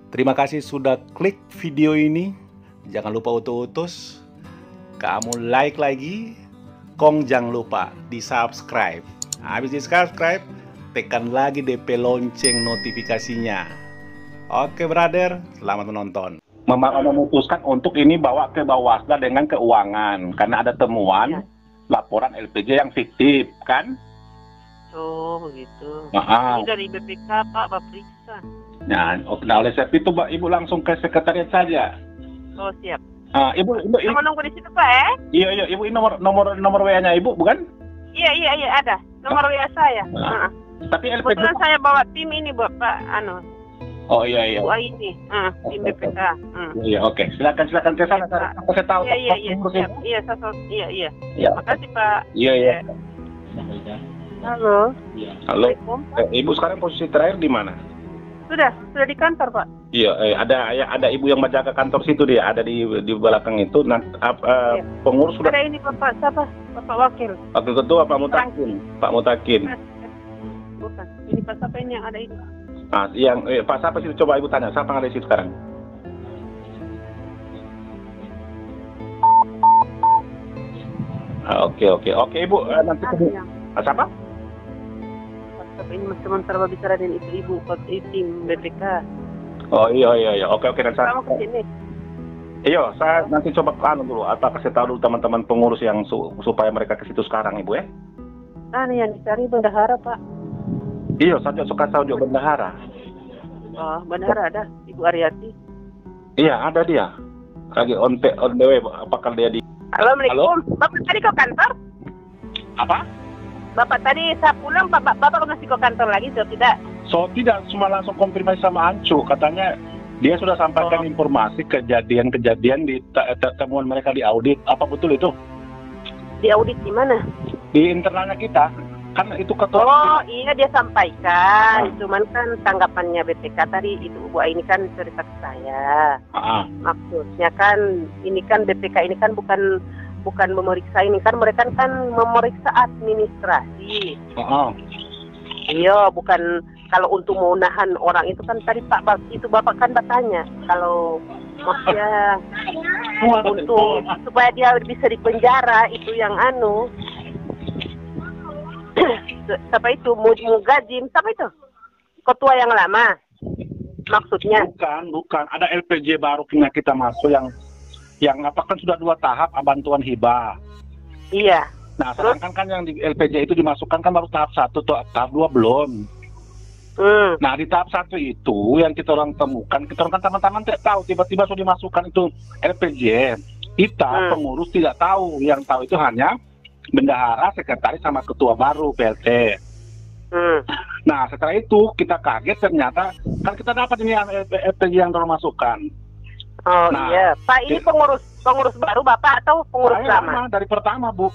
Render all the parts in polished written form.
Terima kasih sudah klik video ini. Jangan lupa utus kamu like lagi. Kong jangan lupa di subscribe. Habis di subscribe, tekan lagi DP lonceng notifikasinya. Oke brother, selamat menonton. Memutuskan untuk ini bawa ke Bawasda dengan keuangan karena ada temuan laporan LPG yang fiktif kan? Oh begitu. Ini dari BPK Pak periksa. Nah, oleh sebab itu Ibu langsung ke sekretariat saja. Oh siap. Ibu, Kamu nunggu di situ Pak Iya, Ibu ini nomor WA-nya Ibu bukan? Iya ada. Nomor WA saya. Tapi LPG kebetulan saya bawa tim ini Bapak Oh iya. Buat ini, tim BPK. Iya, oke. Silakan ke sana. Saya tahu. Iya. Makasih Pak. Iya. Halo. Halo. Ibu sekarang posisi terakhir di mana? Sudah di kantor Pak. Iya, ada ibu yang menjaga kantor situ dia, ada di belakang itu. Pengurus sudah. Ada ini Bapak siapa? Bapak Wakil. Wakil ketua Pak Mutakin. Pak Mutakin. Bukan. Ini Pak siapa ini yang ada ini? Yang Pak siapa sih? Coba Ibu tanya, siapa yang ada di situ sekarang? Oke Ibu, nanti siapa? Ini sementara bicara dengan ibu tim BPK. Oh iya. Oke nanti kamu kesini. Iya, saya nanti coba dulu, kasih tahu dulu teman-teman pengurus yang supaya mereka ke situ sekarang Ibu ya. Yang dicari bendahara Pak. Iya, saya suka tahu juga bendahara. Oh, bendahara ada, Ibu Ariati. Iya, ada dia. Lagi on the way, apakah dia di... Assalamualaikum. Bapak tadi ke kantor? Apa? Bapak tadi saya pulang, Bapak masih ke kantor lagi, atau tidak? Tidak, cuma langsung konfirmasi sama Ancu. Katanya dia sudah sampaikan informasi kejadian di temuan mereka di audit. Apa betul itu? Di audit di mana? Di internalnya kita. Kan itu ketua. Oh iya, dia sampaikan. Cuman kan tanggapannya BPK tadi itu Bu ini kan cerita ke saya. Maksudnya kan ini kan BPK ini kan bukan memeriksa ini kan, mereka kan memeriksa administrasi. Iya, bukan kalau untuk mau nahan orang itu kan tadi Bapak kan bertanya kalau maksudnya untuk supaya dia bisa dipenjara itu yang siapa itu Mugajim, siapa itu ketua yang lama maksudnya? Bukan, ada LPG baru punya kita masuk yang apa kan sudah 2 tahap bantuan hibah. Iya. Nah sedangkan kan yang di LPG itu dimasukkan kan baru tahap 1 tuh, tahap 2 belum. Nah di tahap 1 itu yang kita orang temukan, kita orang kan teman-teman tidak tahu, tiba-tiba sudah dimasukkan itu LPG. Kita pengurus tidak tahu, yang tahu itu hanya bendahara, sekretaris sama ketua baru PLT. Nah setelah itu kita kaget, ternyata kan kita dapat ini yang LPG yang terus masukkan. Oh iya, Pak ini pengurus baru Bapak atau pengurus lama? Dari pertama Bu.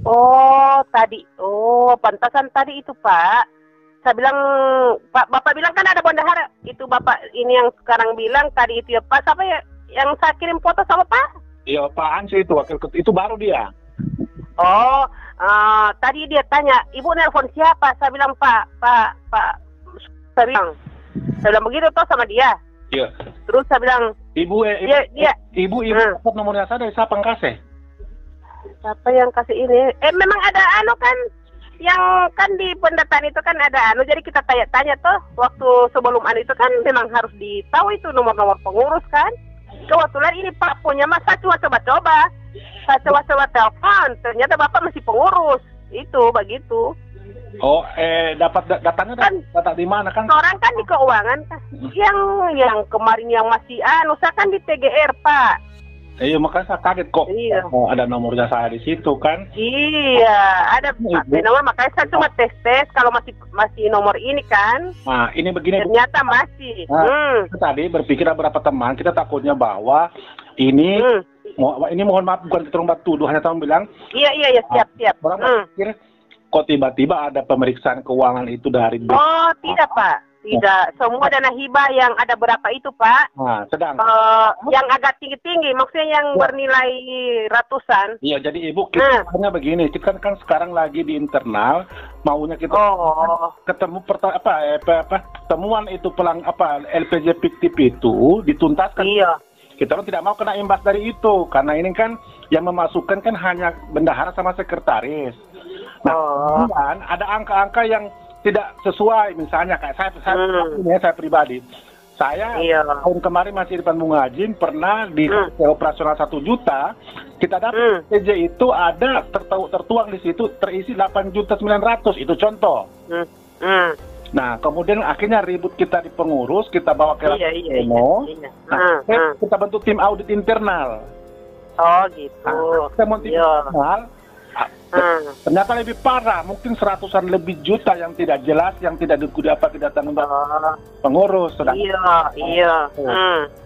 Oh tadi, pantasan tadi itu Pak. Saya bilang Bapak bilang kan ada bendahara. Itu Bapak ini yang sekarang bilang tadi itu ya Pak. Siapa ya yang saya kirim foto sama Pak? Iya Pak Ansi itu wakil ketua, itu baru dia. Oh, tadi dia tanya, Ibu nelpon siapa? Saya bilang Pak. Saya bilang begitu toh sama dia. Iya. Terus saya bilang, Ibu dapat nomornya saya dari siapa yang kasih? Siapa yang kasih ini? Memang ada kan, yang kan di pendataan itu kan ada jadi kita tanya-tanya tuh, waktu sebelum itu kan memang harus ditahu itu nomor-nomor pengurus kan. Kebetulan ini Pak punya masa coba-coba. Saya coba telepon, ternyata Bapak masih pengurus. Itu begitu. Oh, dapat datanya kan data di mana kan? Orang kan di keuangan kan. Yang kemarin yang masih saya kan di TGR, Pak. Iya, makanya saya kaget kok. Iya. Ada nomornya saya di situ kan? Iya, ada nomor, makanya saya cuma tes kalau masih nomor ini kan. Nah, ini begini. Ternyata masih. Tadi berpikir beberapa teman, kita takutnya bahwa ini mohon maaf, bukan kita orang tuduh, hanya tahu bilang. Iya, siap. Orang pikir kok tiba-tiba ada pemeriksaan keuangan itu dari Oh, tidak Pak. Tidak, semua dana hibah yang ada berapa itu, Pak? Nah, sedang. Yang agak tinggi-tinggi, maksudnya yang bernilai ratusan. Iya, jadi Ibu, kita hanya begini, kita kan sekarang lagi di internal, maunya kita ketemu temuan itu LPG fiktif itu dituntaskan. Iya. Kita kan tidak mau kena imbas dari itu, karena ini kan yang memasukkan kan hanya bendahara sama sekretaris. Nah, ada angka-angka yang tidak sesuai, misalnya kayak saya pribadi. Saya tahun kemarin masih di depan Mungajin pernah di operasional 1 juta, kita dapat PJ itu ada tertuang di situ terisi 8.900.000, itu contoh. Nah, kemudian akhirnya ribut kita di pengurus, kita bawa ke kita bentuk tim audit internal. Oh gitu. Kita mau tim internal. Ternyata lebih parah, mungkin 100-an lebih juta yang tidak jelas, yang tidak tanggung jawab pengurus. Iya.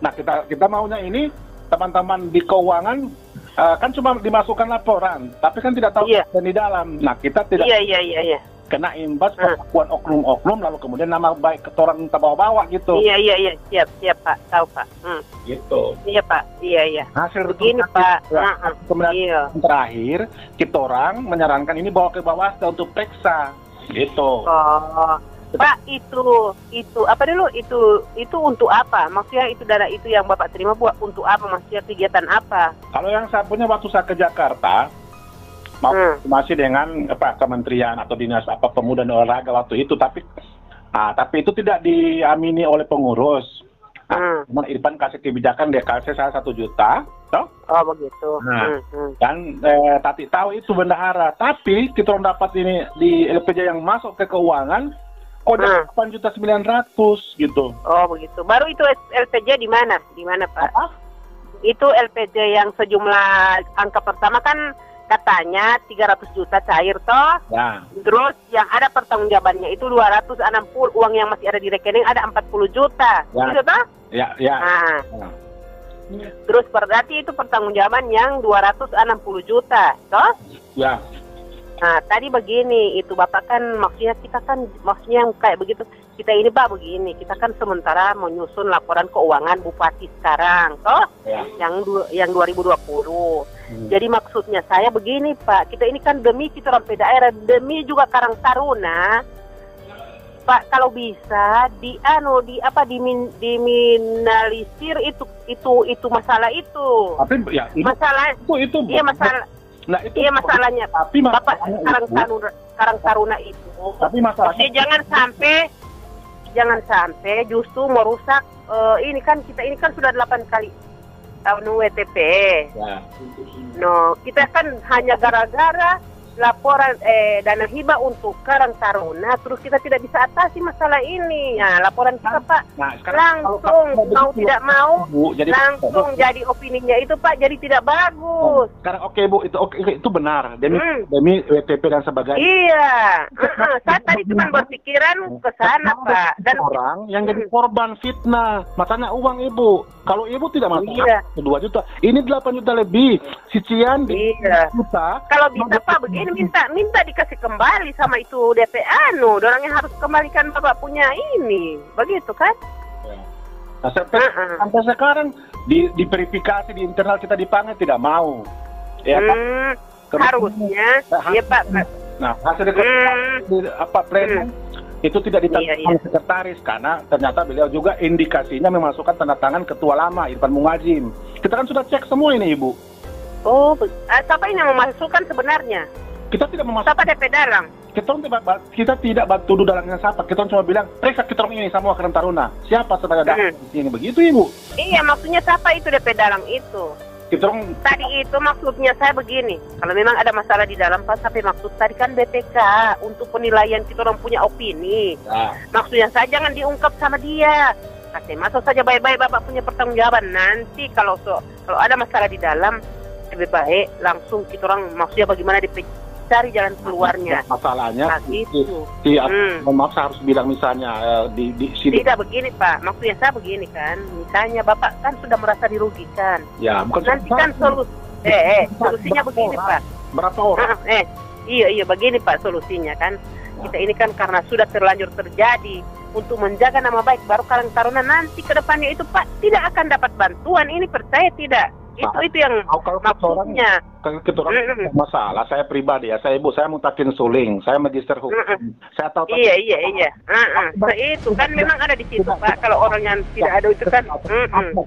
Nah, kita maunya ini teman-teman di keuangan kan cuma dimasukkan laporan, tapi kan tidak tahu di dalam. Nah, kita tidak kena imbas perlakuan oknum-oknum, lalu kemudian nama baik ketoran kita bawa-bawa gitu. Iya, siap Pak, tahu Pak. Gitu. Iya Pak, iya. Hasil begini Pak. Kemudian terakhir kita orang menyarankan ini bawa ke Bawaslu untuk periksa, gitu. Pak, itu apa dulu? Itu untuk apa? Maksudnya itu dana itu yang Bapak terima buat untuk apa? Maksudnya kegiatan apa? Kalau yang saya punya waktu saya ke Jakarta, masih dengan kementerian atau dinas pemuda dan olahraga waktu itu, tapi itu tidak diamini oleh pengurus. Cuman Irfan kasih kebijakan, dia kasih saya 1 juta, toh? Oh begitu. Dan Tati tahu itu bendahara, tapi kita dapat ini di LPJ yang masuk ke keuangan kok 8.900.000 gitu. Oh begitu. Baru itu LPJ di mana? Di mana Pak? Itu LPJ yang sejumlah angka pertama kan katanya 300 juta cair toh. Ya. Terus yang ada pertanggungjawabannya itu 260, uang yang masih ada di rekening ada 40 juta. Ya. Gitu toh? Ya. Terus berarti itu pertanggungjawaban yang 260 juta toh? Ya. Nah, tadi begini, itu Bapak kan maksudnya kita kan maksudnya kayak begitu. Kita ini Pak begini, kita kan sementara menyusun laporan keuangan Bupati sekarang toh? Ya. Yang 2020. Jadi maksudnya saya begini Pak, kita ini kan demi kita sampai daerah, demi juga Karang Taruna, Pak, kalau bisa diminimalisir itu masalah itu. Tapi ya masalah itu. Iya masalah. Nah, itu masalahnya. Tapi Bapak Karang Taruna itu. Tapi masalahnya jangan sampai justru merusak ini kan sudah 8 kali tahun WTP. Ya. No, kita kan hanya gara-gara laporan dana hibah untuk Karang Taruna, terus kita tidak bisa atasi masalah ini. Nah, laporan kita Pak langsung mau tidak mau Bu, langsung jadi opininya itu Pak jadi tidak bagus. Sekarang Bu, itu benar demi WTP dan sebagainya. Iya. Saya tadi cuma berpikiran ke sana Pak. Dan orang yang jadi korban fitnah, makanya uang Ibu. Kalau Ibu tidak masalah, 2 juta. Ini 8 juta lebih. Cician juta. Kalau bisa Pak begini minta dikasih kembali sama itu DP orang yang harus kembalikan Bapak punya ini. Begitu kan? Nah, sampai sekarang diverifikasi di internal kita dipanggil tidak mau. Ya, harusnya ya Pak. Nah, hasil pleno itu tidak ditangani sekretaris karena ternyata beliau juga indikasinya memasukkan tanda tangan ketua lama Irfan Mungajin. Kita kan sudah cek semua ini Ibu. Oh, siapa yang memasukkan sebenarnya? Kita tidak memasukkan. Siapa DP Dalang? Kita tidak tuduh dalangnya siapa. Kita cuma bilang periksa kita ini sama Karang Taruna. Siapa sebenarnya di sini begitu Ibu? Iya, maksudnya siapa itu DP Dalang itu? Tadi itu maksudnya saya begini, kalau memang ada masalah di dalam Pak, tapi maksud tadi kan BPK untuk penilaian kita orang punya opini. Maksudnya saya jangan diungkap sama dia. Kasih masuk saja baik-baik Bapak punya pertanggungjawaban. Nanti kalau ada masalah di dalam, lebih baik langsung kita orang maksudnya bagaimana cari jalan keluarnya. Masalahnya maaf saya harus bilang misalnya di sini. Tidak begini Pak, maksudnya saya begini kan, misalnya Bapak kan sudah merasa dirugikan. Ya, bukan nanti kan solusinya begini Pak. Berapa orang? Iya begini Pak solusinya kan. kita ini kan karena sudah terlanjur terjadi untuk menjaga nama baik baru Karang Taruna nanti ke depannya itu Pak tidak akan dapat bantuan ini percaya tidak? Itu yang maksudnya. Kalau kita orang masalah, saya pribadi ya, saya mutakin suling, saya magister hukum, saya tahu. Iya. Itu kan memang ada di situ Pak. Kalau orang yang tidak ada itu kan.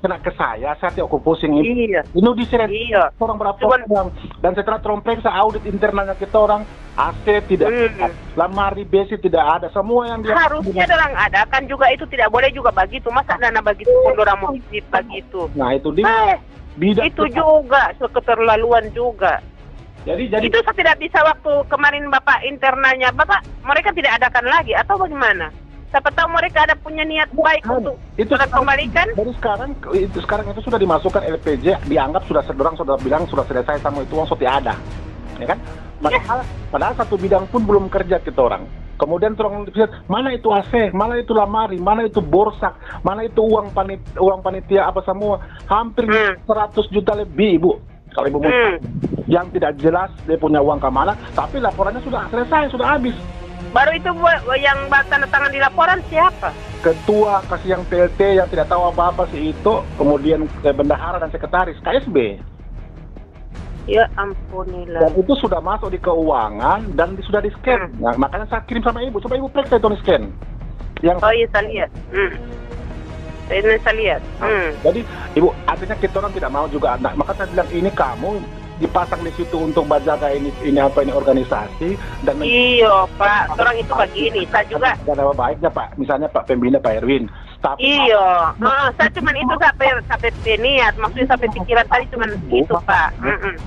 Kena ke saya tidak aku pusing ini. Iya. Ini diseret orang berapa orang dan setelah terperiksa audit internalnya kita orang AC tidak ada, lamari besi tidak ada, semua yang dia harusnya orang ada kan juga itu tidak boleh juga begitu. Masa dana begitu pun orang mau begitu. Nah itu dia. Itu juga keterlaluan juga. Jadi itu saya tidak bisa waktu kemarin Bapak internalnya Bapak mereka tidak adakan lagi atau bagaimana? Siapa tahu mereka ada punya niat baik untuk itu kembalikan. Dari sekarang itu sudah dimasukkan LPJ, dianggap sudah bilang sudah selesai sama itu uang sudah ada, ya kan? Padahal satu bidang pun belum kerja kita orang. Kemudian orang lihat mana itu AC, mana itu lamari, mana itu borsak, mana itu uang panitia apa semua, hampir 100 juta lebih Ibu. Kalau Ibu mau yang tidak jelas dia punya uang ke mana, tapi laporannya sudah selesai, sudah habis. Baru itu yang tanda tangan di laporan siapa? Ketua kasih yang PLT yang tidak tahu apa-apa sih itu, kemudian bendahara dan sekretaris KSB. Ya ampunilah. Dan itu sudah masuk di keuangan dan sudah di scan. Nah, makanya saya kirim sama Ibu, coba Ibu periksa itu di scan. Iya saya lihat. Saya lihat. Jadi Ibu, artinya kita orang tidak mau juga. Nah, maka saya bilang ini kamu dipasang di situ untuk menjaga ini organisasi dan iya Pak, orang itu begini. Saya juga ada baiknya Pak, misalnya Pak Pembina Pak Erwin. Tapi saya cuma itu sampai niat, maksudnya sampai pikiran tadi cuma itu Pak.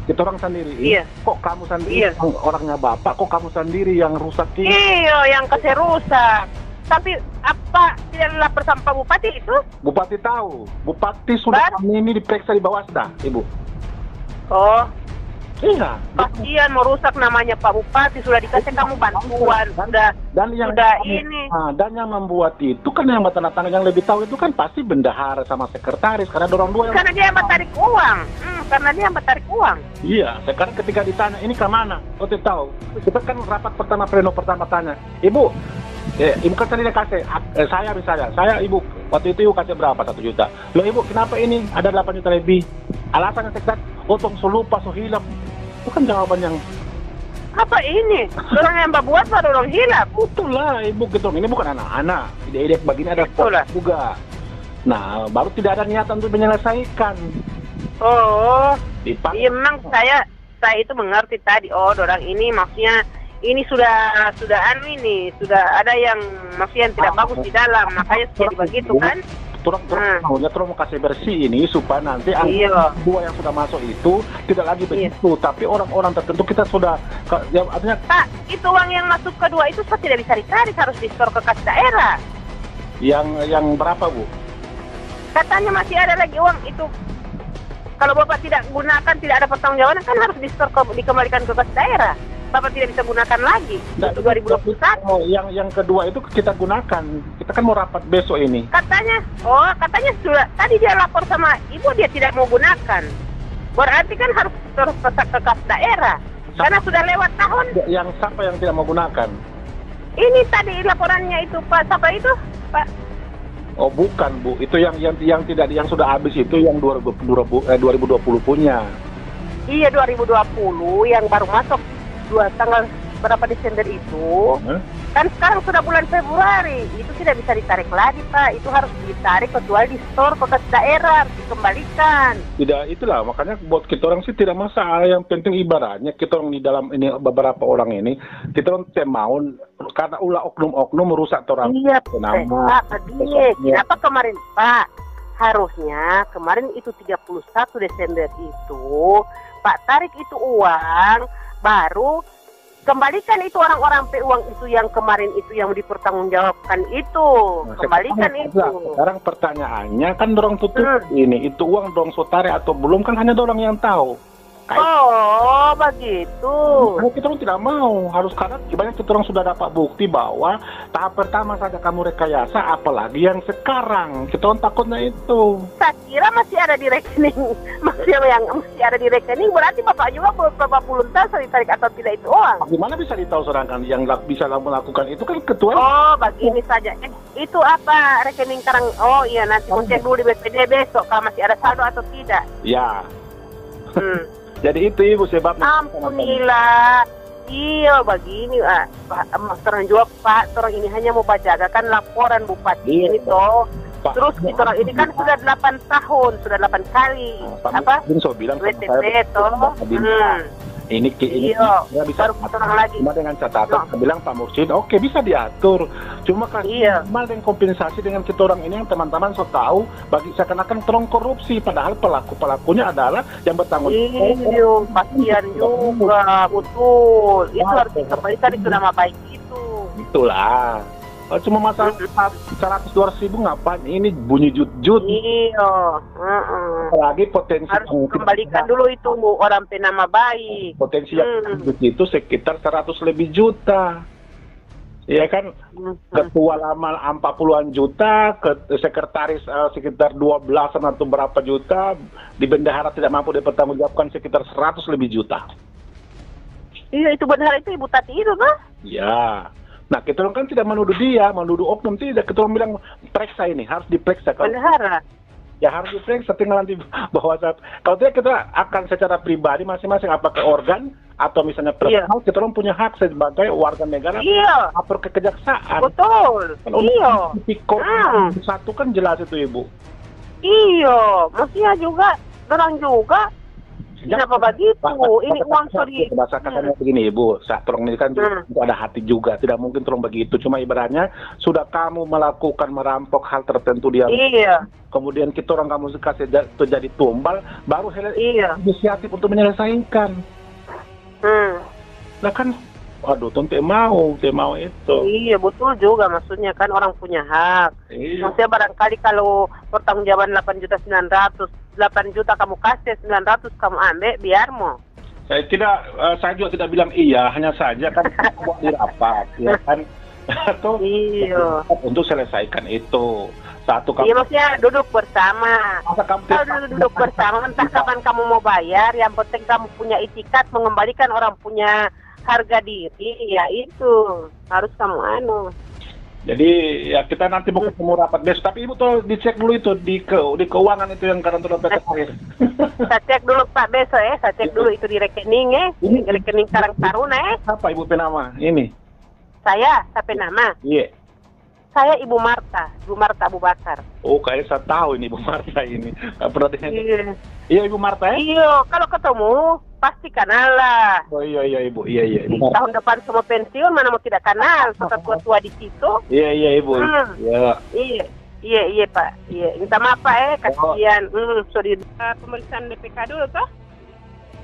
Kita orang sendiri. Iya. Kok kamu sendiri orangnya Bapak, kok kamu sendiri yang rusak ini? Iya, yang kasih rusak. Tapi apa tidak lapor sama Pak Bupati itu? Bupati tahu. Bupati sudah kami ini diperiksa di Bawasda, Ibu. Oh. Iya. Kasihan merusak namanya Pak Bupati, sudah dikasih kamu bantuan, dan yang membuat itu kan yang tanda tangan yang lebih tahu itu kan pasti bendahara sama sekretaris karena dorong dua yang karena dia yang tarik uang. Iya, sekarang ketika ditanya ini ke mana? Oh tidak tahu. Kita kan rapat pleno pertama tanya, Ibu kan tadi dia kasih, saya misalnya, Ibu waktu itu Ibu kasih berapa? 1 juta. Loh Ibu, kenapa ini ada 8 juta lebih? Alasannya sekretaris, tong lupa, hilap. Itu kan jawaban yang apa ini? Orang yang buat baru orang hilap. Betul lah Ibu gitu. Ini bukan anak-anak. Ide-ide begini ada juga. Nah, baru tidak ada niatan untuk menyelesaikan. Oh, iya memang saya itu mengerti tadi. Oh, orang ini maksudnya ini sudah ada yang maksudnya yang tidak bagus di dalam, makanya jadi begitu kan? Maunya mau kasih bersih ini supaya nanti dua yang sudah masuk itu tidak lagi begitu, tapi orang-orang tertentu kita sudah artinya Pak, itu uang yang masuk kedua itu tidak bisa ditarik, harus di-store ke kas daerah. Yang berapa Bu? Katanya masih ada lagi uang itu. Kalau Bapak tidak gunakan, tidak ada pertanggungjawaban kan harus dikembalikan ke kas daerah. Bapak tidak bisa gunakan lagi untuk 2021. Yang kedua itu kita gunakan. Kita kan mau rapat besok ini. Katanya sudah. Tadi dia lapor sama Ibu dia tidak mau gunakan. Berarti kan harus terus ke kas daerah. Karena sudah lewat tahun. Yang siapa yang tidak mau gunakan? Ini tadi laporannya itu Pak. Siapa itu Pak? Oh bukan Bu. Itu yang tidak yang sudah habis itu yang 2020 punya. Iya 2020 yang baru masuk. Tanggal berapa Desember itu kan sekarang sudah bulan Februari, itu tidak bisa ditarik lagi Pak, itu harus ditarik kecuali di store ke kas daerah, dikembalikan. Tidak, itulah makanya buat kita orang sih tidak masalah, yang penting ibaratnya kita orang di dalam ini beberapa orang ini kita orang tidak mau karena ulah oknum-oknum merusak orang. Iya Pak, kenapa kemarin Pak harusnya kemarin itu 31 Desember itu Pak tarik itu uang, baru kembalikan itu orang-orang uang itu yang kemarin itu yang dipertanggungjawabkan itu. Kembalikan itu. Sekarang pertanyaannya kan dorong tutup ini itu uang dorong sotare atau belum kan hanya dorong yang tahu. Oh, begitu. Karena kita orang tidak mau, harus karena banyak kita orang sudah dapat bukti bahwa tahap pertama saja kamu rekayasa, apalagi yang sekarang. Kita orang takutnya itu. Saya kira masih ada di rekening. Masih ada di rekening, berarti Bapak juga beberapa puluh tahun ditarik atau tidak itu uang. Gimana bisa ditahu sedangkan yang bisa melakukan itu kan ketua? Oh, begini saja. Itu apa rekening sekarang? Oh iya, nanti mau cek dulu di BPD besok kalau masih ada saldo atau tidak. Ya. Jadi itu Ibu sebabnya. Ampunilah. Iya begini terang juga Pak, terang ini hanya mau bacakan laporan Bupati ini toh. Terus kita ini kan sudah 8 tahun, sudah 8 kali apa? So bilang WTP toh. Ini iya, nggak bisa lagi. Cuma dengan catatan, bilang Pak Mursyid, oke bisa diatur. Cuma kan dengan kompensasi dengan kita orang ini yang teman-teman so tahu, bagi seakan-akan terong korupsi, padahal pelakunya adalah yang bertanggung jawab. Iya, kasihan juga, betul. Itu harus dikembalikan itu nama baik itu. Itulah. Cuma masalah 100-200 ribu ngapain? Ini bunyi jut-jut. Iya. Apalagi potensi harus kembalikan dulu itu orang penama baik. Potensi yang itu sekitar 100 lebih juta. Ya kan, ketua lama 40-an juta, sekretaris sekitar 12-an atau berapa juta, di bendahara tidak mampu dipertanggungjawabkan sekitar 100 lebih juta. Iya, itu bendahara itu Ibu Tati itu, Pak? Ya. Nah, kita kan tidak menuduh dia, menuduh oknum tidak. Kita bilang periksa ini, harus diperiksa. Bendahara? Ya harus diperiksa, tinggal nanti bahwa kalau tidak kita akan secara pribadi masing-masing apakah organ atau misalnya personal, kita orang punya hak sebagai warga negara lapor ke kejaksaan. Betul. Iya. Satu kan jelas itu Ibu. Iya, maksudnya juga orang juga. Kenapa begitu? Ini uang sorry. Bahasa kasarnya begini Ibu, saat tolong ini kan ada hati juga, tidak mungkin tolong begitu. Cuma ibaratnya sudah kamu melakukan merampok hal tertentu dia. Iya. Kemudian kita orang kamu kasih terjadi tumbal, baru inisiatif untuk menyelesaikan. Nah kan, waduh, tidak mau itu. Iya betul juga, maksudnya kan orang punya hak. Maksudnya barangkali kalau pertanggungjawaban 8 juta kamu kasih, 900 kamu ambil, biar mau. Saya juga tidak bilang iya, hanya saja kan di rapat, ya kan? Atau untuk selesaikan itu. Satu kamu. Iya maksudnya duduk bersama. Kalau duduk bersama, entah kapan kamu mau bayar, yang penting kamu punya itikat mengembalikan orang punya harga diri, ya itu harus kamu Jadi ya kita nanti mau ketemu rapat besok, tapi Ibu tuh dicek dulu itu di keuangan itu yang karena terakhir. Saya cek dulu Pak besok saya cek dulu itu di rekening rekening Karang Taruna Apa Ibu penama ini? Saya penama. Iya. Saya Ibu Marta Abu Bakar. Oh, kayak saya tahu ini Ibu Marta ini. Pernah Iya Ibu Marta ya? Iya, kalau ketemu pasti kenal lah. Oh iya Ibu, iya. Tahun depan semua pensiun mana mau tidak kenal, suka tua-tua di situ. Iya Ibu. Iya Pak. Iya, minta maaf Pak kasihan. Sorry. Pemeriksaan BPK dulu toh?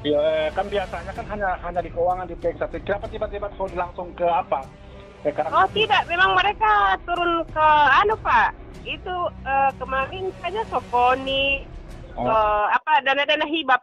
Iya, kan biasanya kan hanya di keuangan diperiksa. Kenapa tiba-tiba langsung ke apa? Oh tidak, memang mereka turun ke Pak. Itu kemarin saja Sokoni, dana-dana hibah.